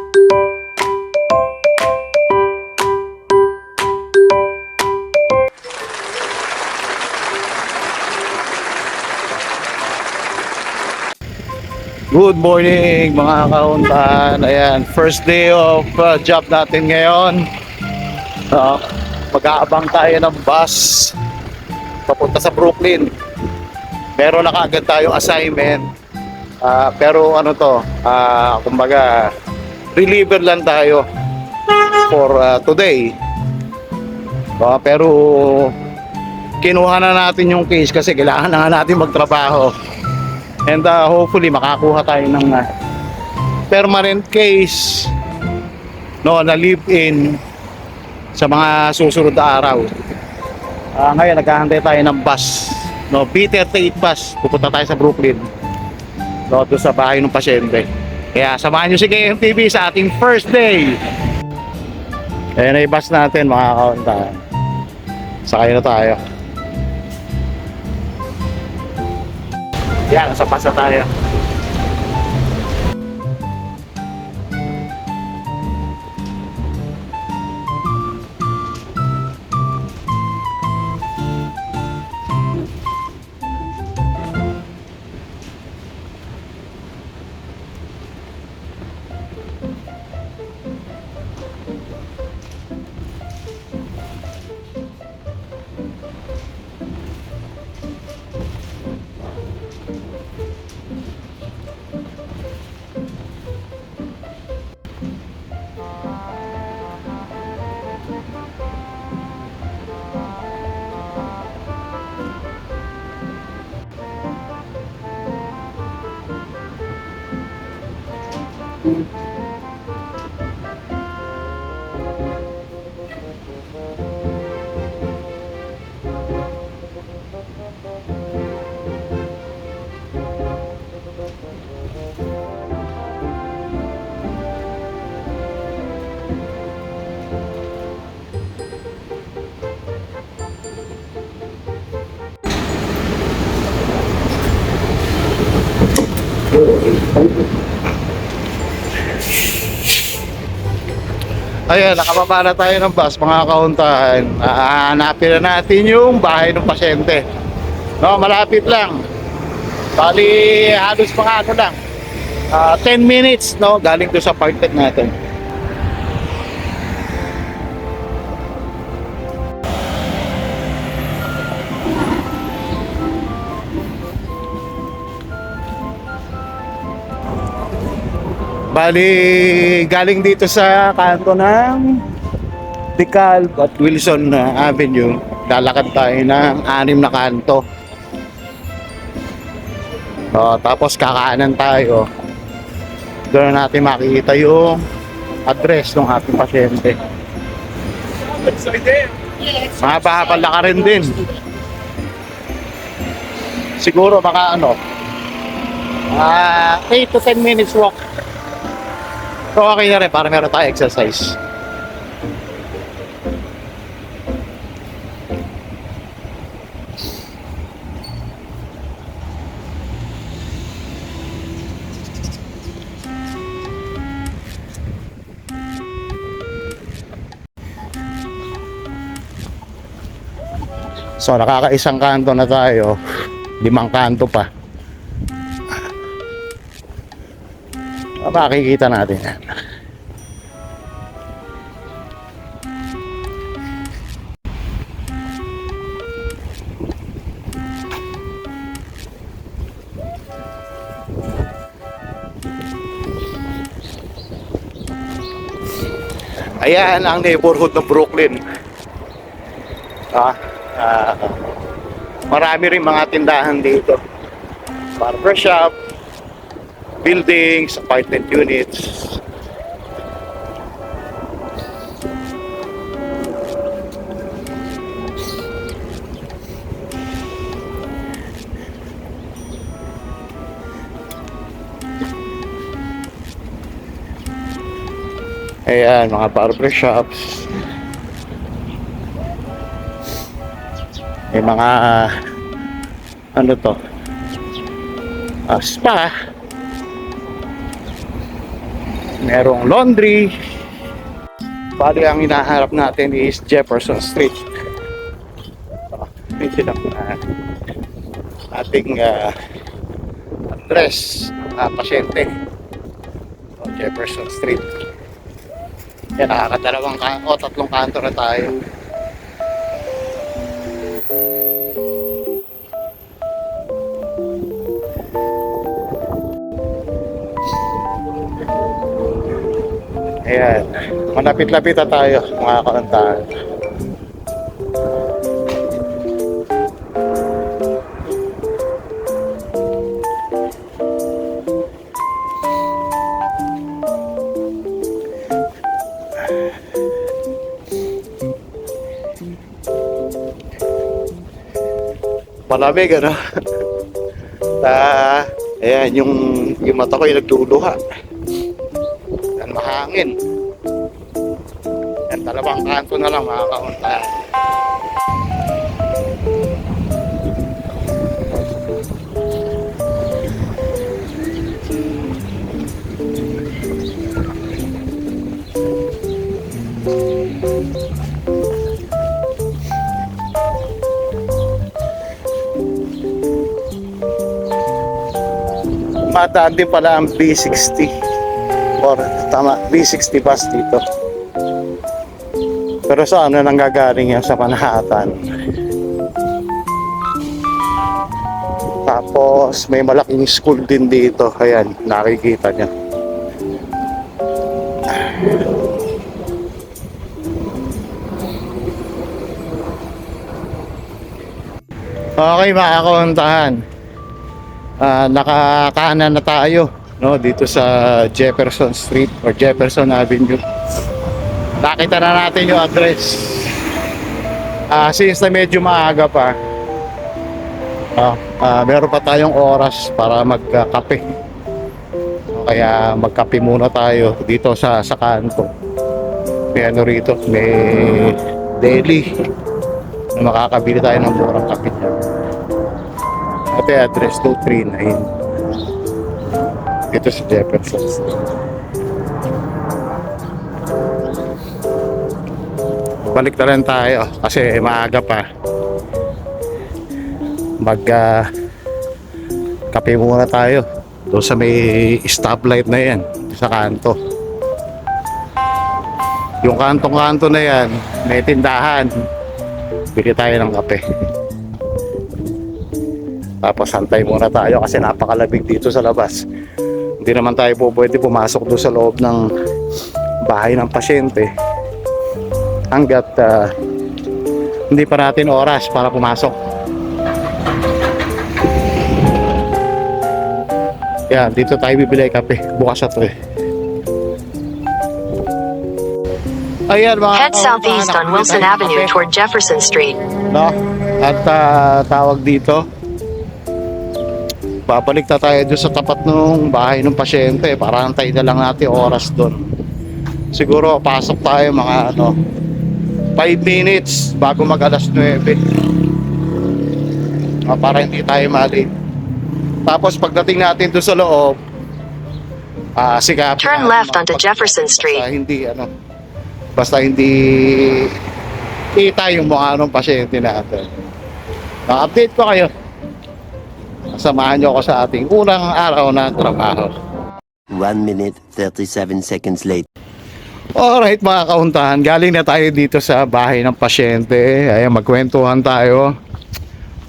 Good morning mga kauntahan. Ayan, first day of job natin ngayon. Mag-aabang tayo ng bus papunta sa Brooklyn. Meron na kaagad tayong assignment. Pero ano to, kumbaga reliever lang tayo for today. Pero kinuha na natin yung case kasi kailangan na natin magtrabaho. And hopefully makakuha tayo ng permanent case na live-in sa mga susunod na araw. Ngayon naghahantay tayo ng bus, B38 bus. Pupunta tayo sa Brooklyn, doon sa bahay ng pasyente. Kaya samahan nyo si KMTV sa ating first day. Ayan na yung bus natin mga kauntahan. Sakay na tayo. Yan, sa pasa tayo. Ayan, nakababa na tayo ng bus mga kauntahan. Hanapin na natin yung bahay ng pasyente. Malapit lang. Bali, halos mga 10 minutes galing to sa parklet natin. Bali, galing dito sa kanto ng DeKalb at Wilson Avenue. Lalakad tayo ng 6 na kanto. Tapos kakaanan tayo. Doon na natin makikita yung address ng ating pasyente. Mahaba-haba laka rin din. Siguro baka 8 to 10 minutes walk. So okay na rin para meron tayo exercise. So nakakaisang kanto na tayo, 5 kanto pa. Makikita natin yan. Ayan ang neighborhood ng Brooklyn. Marami rin mga tindahan dito. Barbershop, buildings, apartment units. Ayan, mga barbershops. May mga spa. merong laundry. Bali ang hinaharap natin is Jefferson Street. Ito lang ating address na pasyente. Jefferson Street. Yan, nakakadalawang o tatlong kanto na tayo. Ayan, malapit-lapit na tayo mga kauntahan. Malamig ano. Ayan, yung mata ko yung nagluluha. Yan, mahangin. Yan, dalawang kanto na lang mga kauntahan. Mataan din pala ang B60 or tama, B60 bus dito. Pero sa ano nanggagaling yan? Sa Manhattan. Tapos may malaking school din dito. Ayan, nakikita niya. Okay mga kauntahan, nakakanan na tayo no, dito sa Jefferson Street or Jefferson Avenue. Nakita na natin yung address. Since na medyo maaga pa, meron pa tayong oras para magkape. Kaya magkape muna tayo dito sa kanto. May ano rito, may deli na makakabili tayo ng murang kape niya. Ito yung address 239 dito sa Jefferson Street. Balik na rin tayo kasi maaga pa. Kape muna tayo doon sa may stoplight na yan sa kanto. Yung kantong-kanto na yan may tindahan, bili tayo ng kape. Tapos hantay muna tayo kasi napakalamig dito sa labas. Hindi naman tayo po pwede pumasok doon sa loob ng bahay ng pasyente hanggat hindi pa natin oras para pumasok. Yan, dito tayo bibili kape. Bukas na to eh. Ayan, mga Head southeast on Wilson Avenue toward Jefferson Street. No? At tawag dito, babalik na tayo doon sa tapat ng bahay ng pasyente para antayin na lang natin oras doon. Siguro pasok tayo mga 5 minutes bago mag alas 9 para hindi tayo mali. Tapos pagdating natin doon sa loob, sikapin Turn left onto Jefferson Street. Basta hindi kita yung mukha ng pasyente natin. Na-update ko kayo. Samahan nyo ako sa ating unang araw na trabaho. 1 minute 37 seconds later. Alright mga kauntahan, galing na tayo dito sa bahay ng pasyente. Ayan, magkwentuhan tayo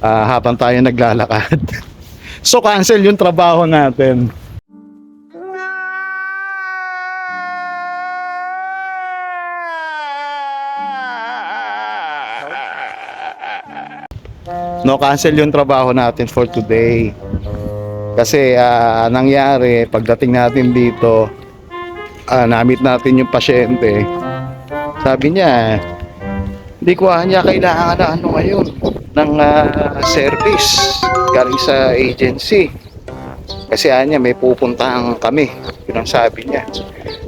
habang tayo naglalakad. So cancel yung trabaho natin. No, cancel yung trabaho natin for today. Kasi nangyari, pagdating natin dito, na-meet natin yung pasyente. Sabi niya, hindi ko niya kailangan na ngayon ng service galing sa agency. Kasi niya may pupuntahan kami. Yun ang sabi niya.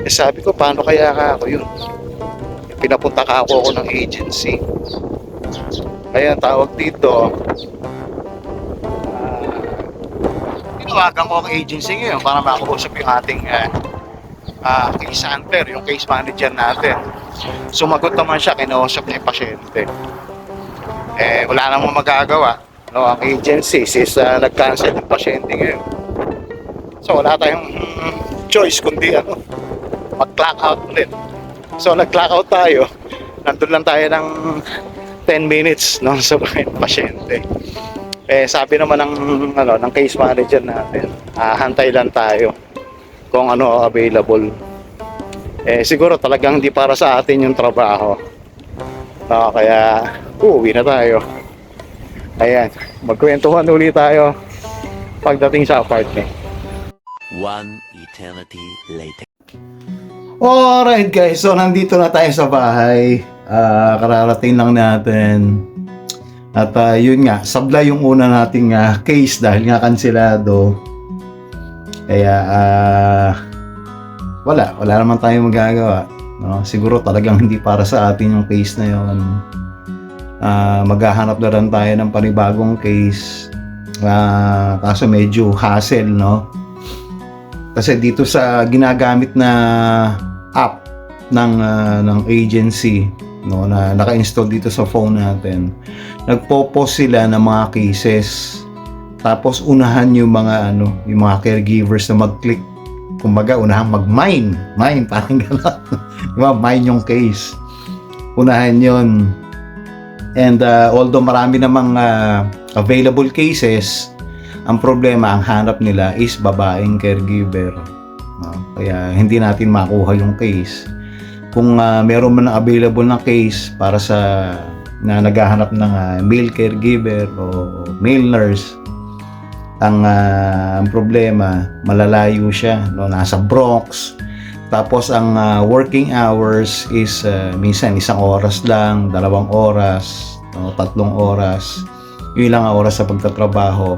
Sabi ko, paano kaya ako yun? Pinapunta ako ng agency. Kaya tawag dito, tinawagan ko ang agency ngayon para makausap yung ating case hunter, yung case manager natin. Sumagot naman siya, kinausap niya yung pasyente. Wala namang magagawa. No, ang agency is nag-cancel yung pasyente ngayon. So wala tayong choice kundi mag-clock out ulit. So nag-clock out tayo. Nandun lang tayo ng 10 minutes no, sa pasyente. Sabi naman ng case manager natin, hantay lang tayo kung ano available. Siguro talagang hindi para sa atin yung trabaho. No, kaya uuwi na tayo. Ayan, magkwentuhan ulit tayo pagdating sa apartment. One eternity later. Alright guys, so nandito na tayo sa bahay. Kararating lang natin. At yun nga, sablay yung una nating case dahil nga kansilado. Kaya wala naman tayong magagawa. No? Siguro talagang hindi para sa atin yung case na yun. Maghahanap na lang tayo ng panibagong case. Kaso medyo hassle, no? Kasi dito sa ginagamit na app ng agency, no, na naka-install dito sa phone natin, nagpo-post sila ng mga cases. Tapos unahan yung mga caregivers na mag-click. Kumbaga, unahan mag-mine, parang gano'n. Diba? Mine yung case. Unahan yun. And although marami namang available cases, ang problema, ang hanap nila is babaeng caregiver. Kaya hindi natin makuha yung case. Kung meron man available na case para sa na naghahanap ng male caregiver o male nurse, ang problema, malalayo siya, no? Nasa Bronx. Tapos ang working hours is minsan 1 oras lang, 2 oras, no? 3 oras. Yun lang ang oras sa pagtatrabaho.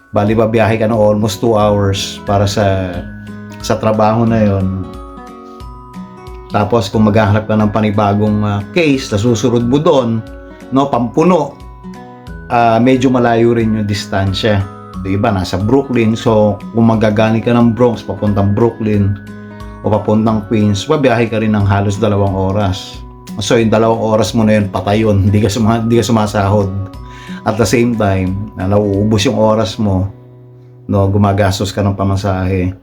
Bali babiyahe ka ng almost 2 hours para sa trabaho na yon. Tapos kung maghahanap ka ng panibagong case na susunod mo doon, no, pampuno, medyo malayo rin yung distansya. Diba, nasa Brooklyn. So kung magagaling ka ng Bronx papuntang Brooklyn o papuntang Queens, babiyahe ka rin ng halos 2 oras. So yung 2 oras mo na yun, patay yun, hindi ka sumasahod. At the same time, nauubos yung oras mo, no, gumagastos ka ng pamasahe.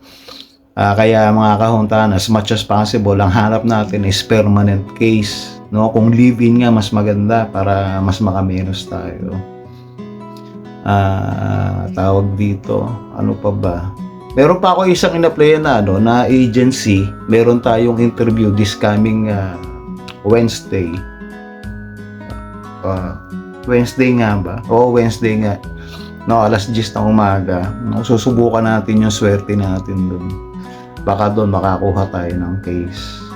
Kaya mga kahuntahan, as much as possible, ang hanap natin is permanent case, no? Kung live-in nga, mas maganda para mas makamenos tayo. Tawag dito, ano pa ba? Meron pa ako isang in-applyan na agency. Meron tayong interview this coming Wednesday. Wednesday nga ba? Oo, Wednesday nga. No, alas 10 ng umaga. No, susubukan natin yung swerte natin doon. Baka doon makakuha tayo ng case.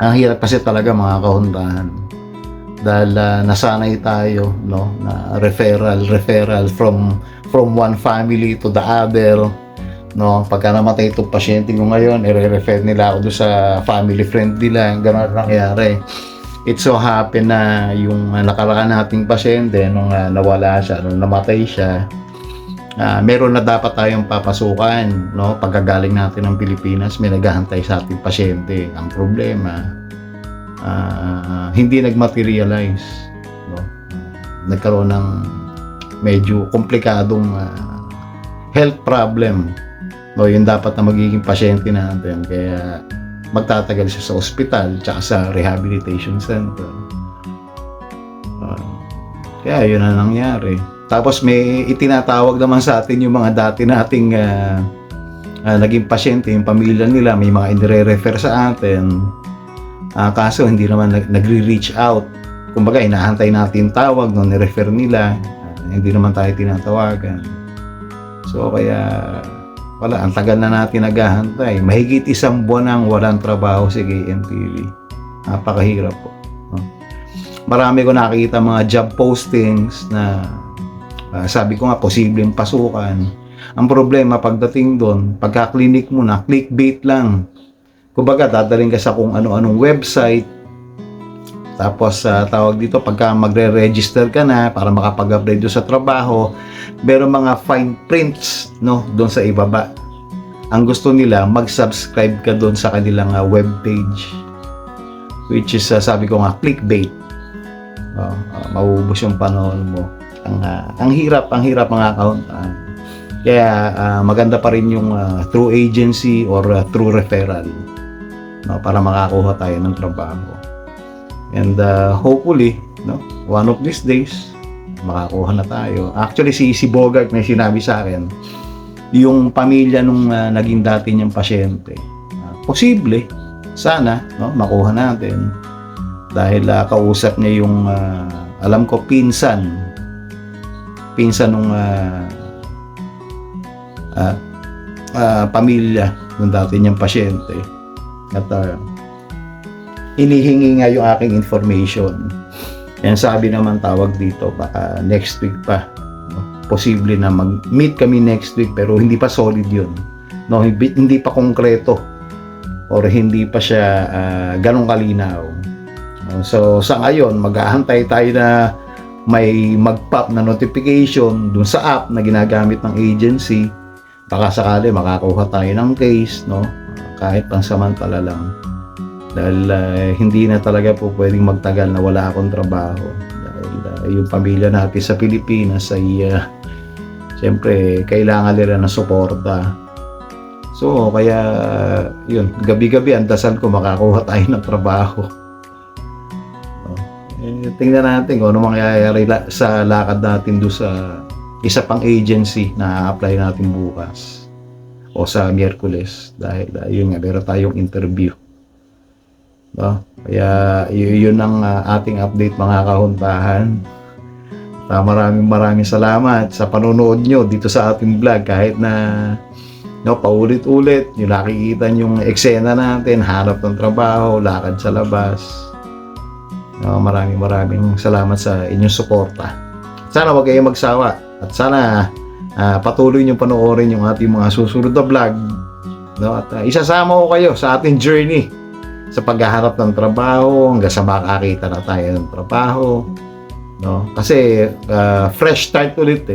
Ang hirap kasi talaga mga kahundahan. Dahil nasanay tayo, no, na referral from one family to the other, no. Pagka namatay itong pasyente ko ngayon, i-refer nila ako doon sa family friend nila. Ganun nangyari. It so happen na yung nakaraan nating pasyente nung nawala siya, nung namatay siya, meron na dapat tayong papasukan, no. Pagkagaling natin ng Pilipinas, may naghahantay sa ating pasyente. Ang problema, hindi nagmaterialize, no? Nagkaroon ng medyo komplikadong health problem, no, yung dapat na magiging pasyente natin. Kaya magtatagal siya sa ospital tsaka sa rehabilitation center. Kaya yun na nangyari. Tapos may itinatawag naman sa atin yung mga dati nating naging pasyente, yung pamilya nila, may mga inire-refer sa atin. Kaso hindi naman nagre-reach out. Kumbaga, inahantay natin tawag nung ni-refer nila. Hindi naman tayo tinatawagan. So, kaya wala, ang tagal na natin naghahantay. Mahigit 1 buwan nang walang trabaho si KMTV. Napakahirap po. Marami ko nakikita mga job postings na sabi ko nga, posibleng pasukan. Ang problema pagdating doon, pagka-clinic mo na, clickbait lang. Kumbaga, dadaling ka sa kung ano-anong website. Tapos, tawag dito, pagka magre-register ka na para makapag-upgrade doon sa trabaho, meron mga fine prints, no, doon sa ibaba. ang gusto nila, mag-subscribe ka doon sa kanilang webpage. Which is, sabi ko nga, clickbait. Mauubos yung panahon mo. Ang hirap mga accountant. Kaya maganda pa rin yung through agency or through referral, no, para makakuha tayo ng trabaho. And hopefully, no, one of these days makakuha na tayo. Actually, si Bogart may sinabi sa akin, yung pamilya nung naging dati niyang pasyente, posible, sana, no, makuha natin. Dahil kausap niya yung, alam ko, pinsan nung pamilya ng dati niyang pasyente. At inihingi nga yung aking information. Yan, sabi naman tawag dito, baka next week pa. No? Posible na mag-meet kami next week, pero hindi pa solid yun. No? Hindi pa konkreto. Or hindi pa siya ganong kalinaw. So sa ngayon, mag-aantay tayo na may mag-pop na notification dun sa app na ginagamit ng agency. Baka sakali makakuha tayo ng case, no? Kahit pansamantala lang. Dahil hindi na talaga po pwedeng magtagal na wala akong trabaho. Dahil yung pamilya natin sa Pilipinas ay siyempre kailangan nila ng suporta. So kaya yun, gabi-gabi ang dasal ko makakuha tayo ng trabaho. Tingnan natin kung ano mangyayari sa lakad natin doon sa isa pang agency na apply natin bukas o sa Miyerkules, dahil yun nga, meron tayong interview, no? Kaya yun ang ating update mga kahuntahan. Maraming salamat sa panonood nyo dito sa ating vlog, kahit na, no, paulit-ulit yung nakikita yung eksena natin, hanap ng trabaho, lakad sa labas. Maraming salamat sa inyong suporta. Sana wag kayong magsawa at sana patuloy niyo panoorin yung ating mga susunod na vlog, no? At isasama ko kayo sa ating journey sa paghahanap ng trabaho hanggang sa makakita na tayo ng trabaho, no? Kasi fresh start ulit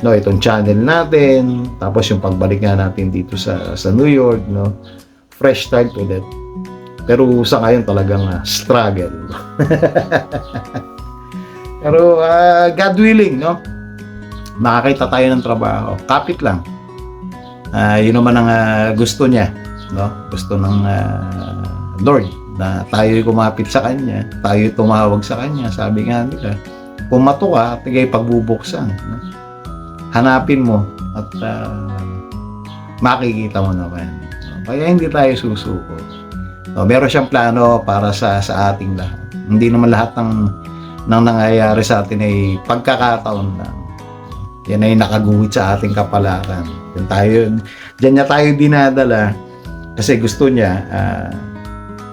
no, itong channel natin, tapos yung pagbalik nga natin dito sa New York, no? Fresh start ulit. Pero sa ngayon talagang struggle. Pero God willing, no, makakita tayo ng trabaho. Kapit lang. Yun naman ang gusto niya, no? Gusto ng Lord na tayo kumapit sa Kanya, tayo tumawag sa Kanya. Sabi nga nila, pumato ka, tigay pagbubuksan, no? Hanapin mo at makikita mo naman. Kaya hindi tayo susuko. No, meron siyang plano para sa ating lahat. Hindi naman lahat ng nangyayari sa atin ay pagkakataon lang. Yan ay nakaguhit sa ating kapalaran. Diyan niya tayo dinadala kasi gusto niya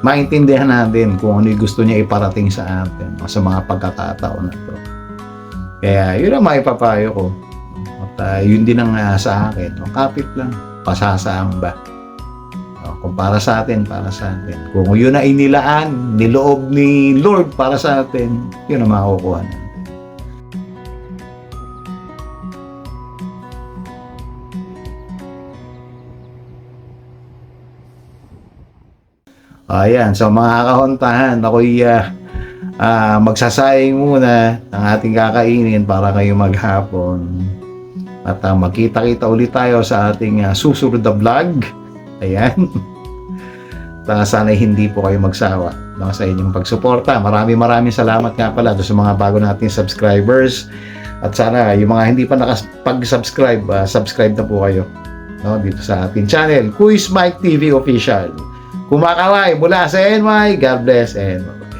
maintindihan natin kung ano yung gusto niya iparating sa atin sa mga pagkakataon na to. Kaya yun ang maipapayo ko. At yun din ang sa akin. Kapit lang, pasasamba. Kung para sa atin, para sa atin. Kung yun na inilaan, niloob ni Lord para sa atin, yun ang makukuha natin. Ayan, so mga kahuntahan, ako'y magsasayang muna ng ating kakainin para kayo maghapon. At magkita-kita ulit tayo sa ating susunod na vlog. Ayan. Sana hindi po kayo magsawa sa inyong pagsuporta. Maraming salamat nga pala sa mga bago nating subscribers. At sana yung mga hindi pa nakapag-subscribe, subscribe na po kayo, no, dito sa ating channel, Quiz Mike TV Official. Kumakaway mula sa NY. God bless and bye-bye.